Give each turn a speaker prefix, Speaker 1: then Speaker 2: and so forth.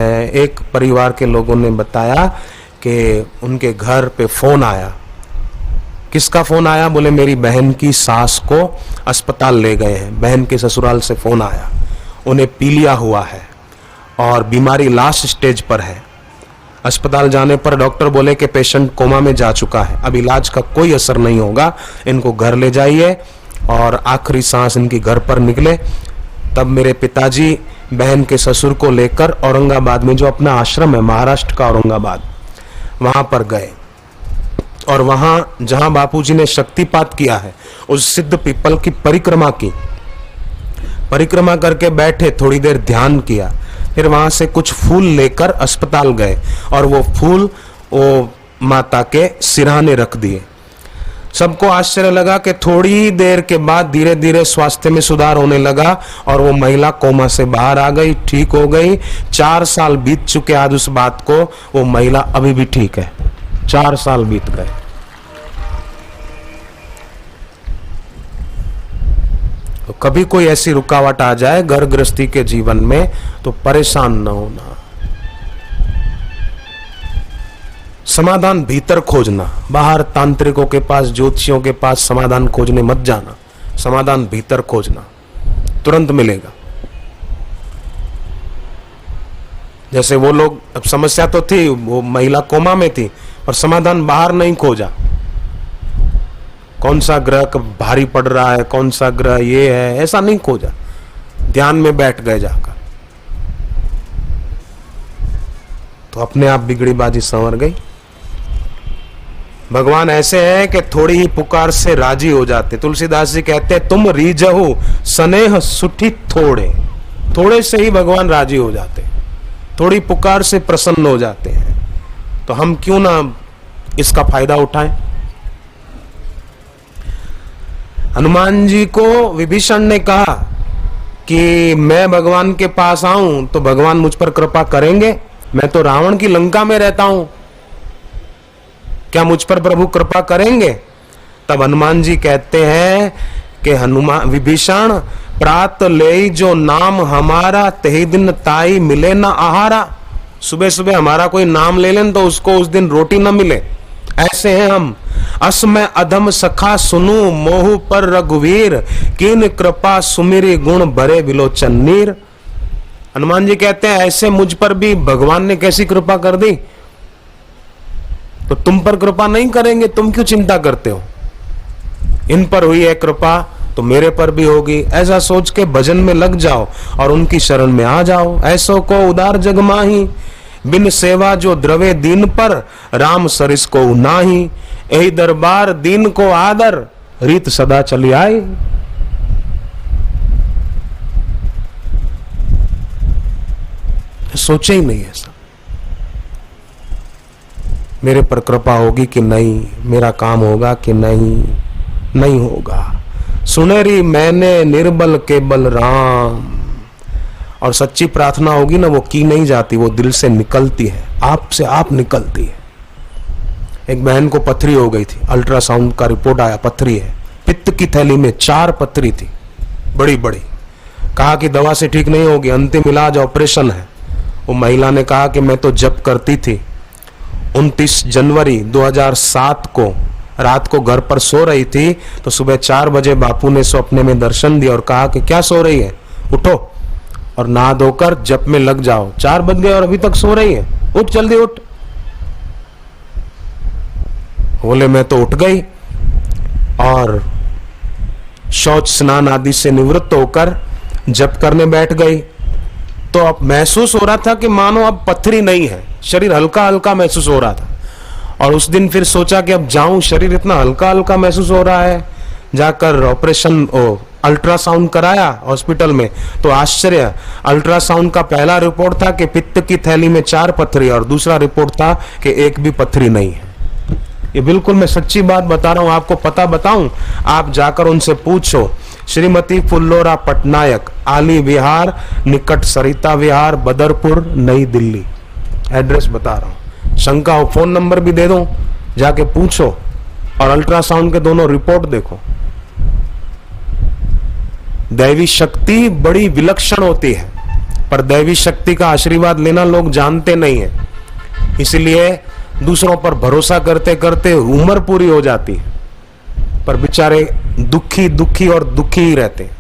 Speaker 1: एक परिवार के लोगों ने बताया कि उनके घर पे फोन आया। किसका फोन आया? बोले मेरी बहन की सास को अस्पताल ले गए हैं। बहन के ससुराल से फोन आया, उन्हें पीलिया हुआ है और बीमारी लास्ट स्टेज पर है। अस्पताल जाने पर डॉक्टर बोले कि पेशेंट कोमा में जा चुका है, अब इलाज का कोई असर नहीं होगा, इनको घर ले जाइए। और आखिरी सांस इनकी घर पर निकले तब मेरे पिताजी बहन के ससुर को लेकर औरंगाबाद में जो अपना आश्रम है, महाराष्ट्र का औरंगाबाद, वहां पर गए। और वहां जहां बापूजी ने शक्तिपात किया है, उस सिद्ध पीपल की परिक्रमा की। परिक्रमा करके बैठे, थोड़ी देर ध्यान किया, फिर वहां से कुछ फूल लेकर अस्पताल गए और वो फूल वो माता के सिरहाने रख दिए। सबको आश्चर्य लगा कि थोड़ी देर के बाद धीरे धीरे स्वास्थ्य में सुधार होने लगा और वो महिला कोमा से बाहर आ गई, ठीक हो गई। 4 साल बीत चुके आज उस बात को, वो महिला अभी भी ठीक है। 4 साल बीत गए। तो कभी कोई ऐसी रुकावट आ जाए घर गृहस्थी के जीवन में तो परेशान न होना, समाधान भीतर खोजना। बाहर तांत्रिकों के पास, ज्योतिषियों के पास समाधान खोजने मत जाना, समाधान भीतर खोजना, तुरंत मिलेगा। जैसे वो लोग, अब समस्या तो थी, वो महिला कोमा में थी, पर समाधान बाहर नहीं खोजा। कौन सा ग्रह भारी पड़ रहा है, कौन सा ग्रह ये है, ऐसा नहीं खोजा, ध्यान में बैठ गए जाकर, तो अपने आप बिगड़ी बाजी संवर गई। भगवान ऐसे हैं कि थोड़ी ही पुकार से राजी हो जाते। तुलसीदास जी कहते हैं, तुम रीजहु स्नेह सुठी थोड़े। थोड़े से ही भगवान राजी हो जाते, थोड़ी पुकार से प्रसन्न हो जाते हैं। तो हम क्यों ना इसका फायदा उठाएं। हनुमान जी को विभीषण ने कहा कि मैं भगवान के पास आऊं तो भगवान मुझ पर कृपा करेंगे, मैं तो रावण की लंका में रहता हूं, क्या मुझ पर प्रभु कृपा करेंगे? तब हनुमान जी कहते हैं कि हनुमान विभीषण, प्रात ले जो नाम हमारा, तेहि दिन ताई मिले ना आहारा। सुबह सुबह हमारा कोई नाम ले लें तो उसको उस दिन रोटी न मिले, ऐसे हैं हम। असमय अधम सखा सुनु, मोह पर रघुवीर, कीन कृपा सुमिरी गुण भरे विलोचन नीर। हनुमान जी कहते हैं ऐसे मुझ पर भी भगवान ने कैसी कृपा कर दी, तो तुम पर कृपा नहीं करेंगे, तुम क्यों चिंता करते हो? इन पर हुई है कृपा तो मेरे पर भी होगी, ऐसा सोच के भजन में लग जाओ और उनकी शरण में आ जाओ। ऐसो को उदार जग माही, बिन सेवा जो द्रवे दीन पर, राम सरिस को नाही। यही दरबार दीन को आदर, रीत सदा चली आई। सोचे ही नहीं ऐसा, मेरे पर कृपा होगी कि नहीं, मेरा काम होगा कि नहीं, नहीं होगा। सुनेरी मैंने निर्बल केवल राम। और सच्ची प्रार्थना होगी ना, वो की नहीं जाती, वो दिल से निकलती है, आप से आप निकलती है। एक बहन को पथरी हो गई थी, अल्ट्रासाउंड का रिपोर्ट आया, पथरी है, पित्त की थैली में 4 पथरी थी, बड़ी बड़ी। कहा कि दवा से ठीक नहीं होगी, अंतिम इलाज ऑपरेशन है। वो महिला ने कहा कि मैं तो जप करती थी। 29 जनवरी 2007 को रात को घर पर सो रही थी तो सुबह 4 बजे बापू ने स्वप्न में दर्शन दिया और कहा कि क्या सो रही है, उठो और नहा धोकर जप में लग जाओ। 4 बज गए और अभी तक सो रही है, उठ जल्दी उठ। बोले मैं तो उठ गई और शौच स्नान आदि से निवृत्त होकर जप करने बैठ गई। तो अब महसूस हो रहा था कि मानो अब पथरी नहीं है, शरीर हल्का हल्का महसूस हो रहा था। और उस दिन फिर सोचा कि अब जाऊं, शरीर इतना हल्का हल्का महसूस हो रहा है। जाकर ऑपरेशन अल्ट्रासाउंड कराया हॉस्पिटल में, तो आश्चर्य, अल्ट्रासाउंड का पहला रिपोर्ट था कि पित्त की थैली में 4 पथरी और दूसरा रिपोर्ट था कि एक भी पथरी नहीं है। ये बिल्कुल मैं सच्ची बात बता रहा हूं, आपको पता बताऊं, आप जाकर उनसे पूछो। श्रीमती फुल्लोरा पटनायक, आली विहार निकट सरिता विहार, बदरपुर, नई दिल्ली। एड्रेस बता रहा हूं, शंका हो फोन नंबर भी दे दो, जाके पूछो और अल्ट्रासाउंड के दोनों रिपोर्ट देखो। दैवी शक्ति बड़ी विलक्षण होती है। पर दैवी शक्ति का आशीर्वाद लेना लोग जानते नहीं है, इसलिए दूसरों पर भरोसा करते करते उम्र पूरी हो जाती है, पर बेचारे दुखी दुखी और दुखी ही रहते हैं।